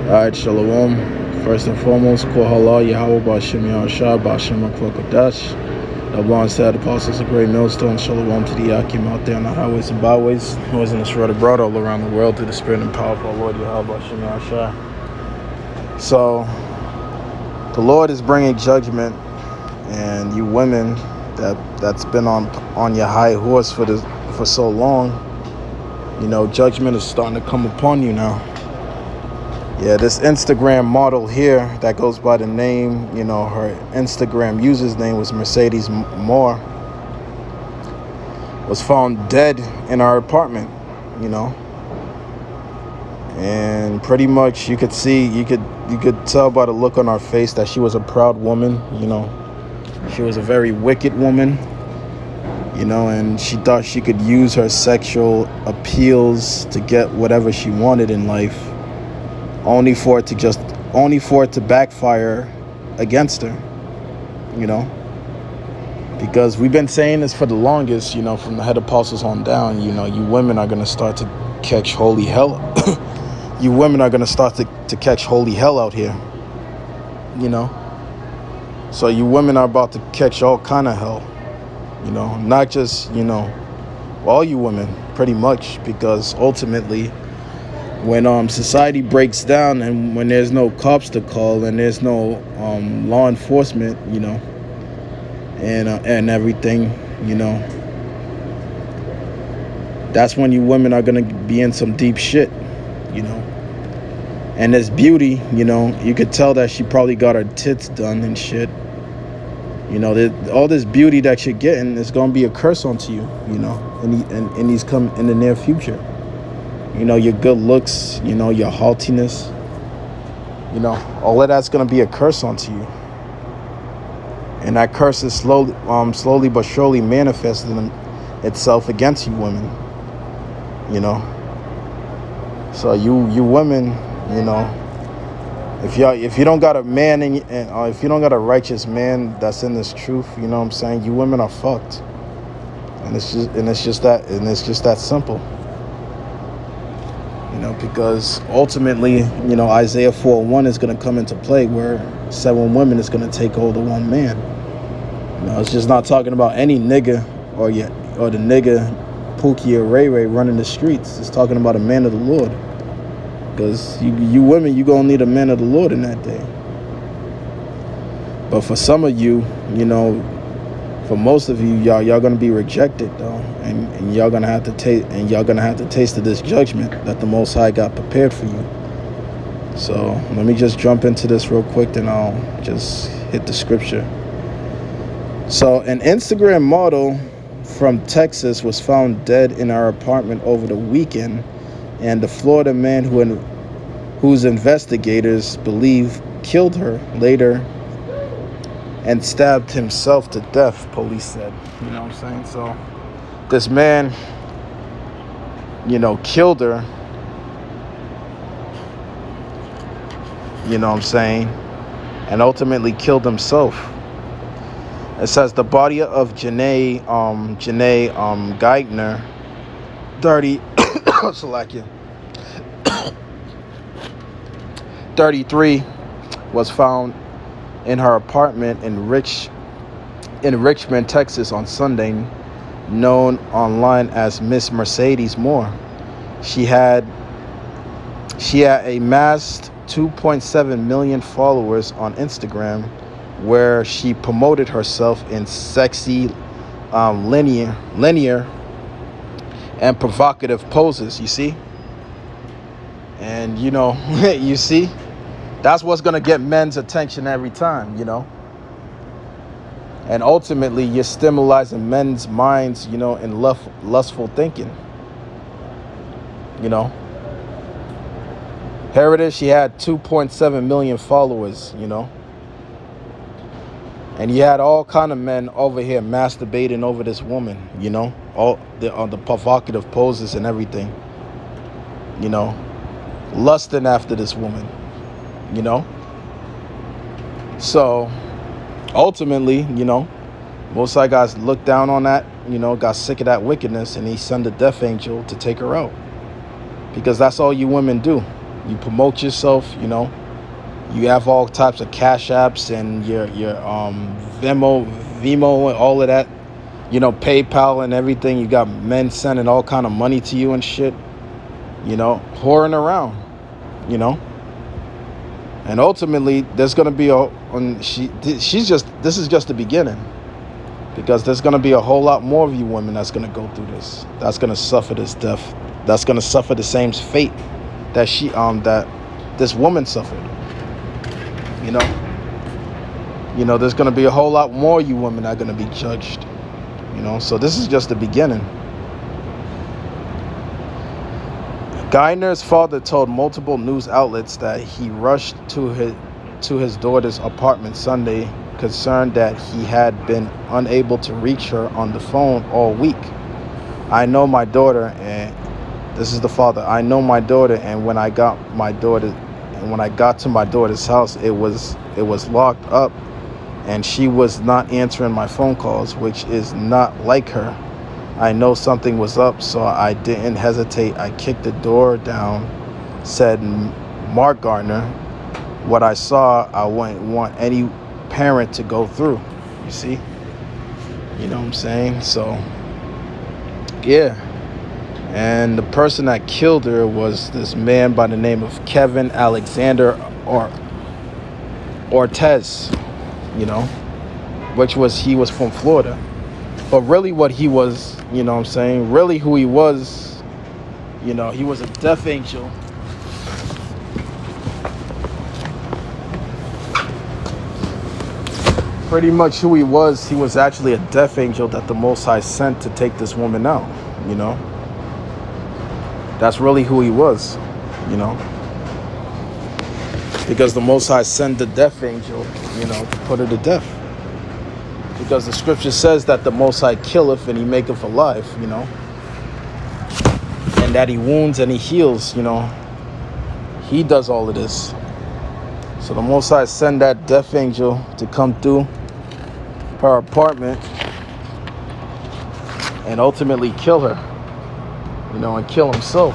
Alright, Shalom. First and foremost, Kohala Yahweh Ba'Shem Yahushua Ba'Shem HaKodesh. The blind sad apostles of great millstone. Shalom to the Yakim out there on the highways and byways. Who is in this rudder abroad all around the world through the spirit and power of our Lord Yahweh Ba'Shem Yahushua. So, the Lord is bringing judgment, and you women that's been on your high horse for so long, judgment is starting to come upon you now. Yeah, this Instagram model here that goes by the name, her Instagram user's name was Mercedes Moore, was found dead in our apartment, and pretty much you could tell by the look on her face that she was a proud woman, she was a very wicked woman, and she thought she could use her sexual appeals to get whatever she wanted in life. Only for it to backfire against her, because we've been saying this for the longest, from the head apostles on down, you women are going to start to catch holy hell. You women are going to start to catch holy hell out here, so you women are about to catch all kind of hell, not just, all you women pretty much, because ultimately when society breaks down and when there's no cops to call and there's no law enforcement, and everything, that's when you women are gonna be in some deep shit, And this beauty, you could tell that she probably got her tits done and shit. All this beauty that you're getting is gonna be a curse onto you, in the near future. Your good looks, your haughtiness, all of that's going to be a curse onto you. And that curse is slowly but surely manifesting itself against you women, So you women, if you don't got a man if you don't got a righteous man that's in this truth, you know what I'm saying, you women are fucked. And it's just that simple. Because ultimately, Isaiah 4:1 is going to come into play where 7 women is going to take hold of 1 man. It's just not talking about any nigga or the nigga Pookie or Ray Ray running the streets. It's talking about a man of the Lord. Because you women, you going to need a man of the Lord in that day. But for some of you, for most of you, y'all gonna be rejected though, and y'all gonna have to taste of this judgment that the Most High got prepared for you. So let me just jump into this real quick, then I'll just hit the scripture. So an Instagram model from Texas was found dead in our apartment over the weekend, and the Florida man whose investigators believe killed her later and stabbed himself to death, police said. You know what I'm saying? So this man, killed her, and ultimately killed himself. It says the body of Janae Geithner, 33, was found in her apartment in Richmond, Texas on Sunday, known online as Miss Mercedes Moore. She had amassed 2.7 million followers on Instagram, where she promoted herself in sexy, linear and provocative poses, you see? And you see? That's what's going to get men's attention every time, And ultimately, you're stimulating men's minds, in lustful thinking, Here it is. She had 2.7 million followers, And you had all kind of men over here masturbating over this woman, all the provocative poses and everything, lusting after this woman. So ultimately, Most High guys looked down on that, got sick of that wickedness, and he sent a death angel to take her out. Because that's all you women do. You promote yourself, You have all types of cash apps and your Vimo and all of that, PayPal and everything. You got men sending all kind of money to you and shit, whoring around, And ultimately, there's gonna be this is just the beginning, because there's gonna be a whole lot more of you women that's gonna go through this, that's gonna suffer this death, that's gonna suffer the same fate that that this woman suffered. There's gonna be a whole lot more of you women that are gonna be judged. So this is just the beginning. Guyner's father told multiple news outlets that he rushed to his daughter's apartment Sunday, concerned that he had been unable to reach her on the phone all week. I know my daughter, and this is the father. I know my daughter, and when I got to my daughter's house, it was locked up, and she was not answering my phone calls, which is not like her. I know something was up, so I didn't hesitate. I kicked the door down, said Mark Gardner. What I saw, I wouldn't want any parent to go through. You see? You know what I'm saying? So, yeah. And the person that killed her was this man by the name of Kevin Alexander Ortez, he was from Florida. But really what he was, really who he was, he was a death angel. Pretty much who he was actually a death angel that the Most High sent to take this woman out, That's really who he was, Because the Most High sent the death angel, to put her to death. Because the scripture says that the Most High killeth and he maketh alive, And that he wounds and he heals, He does all of this. So the Most High sent that death angel to come through her apartment and ultimately kill her, and kill himself.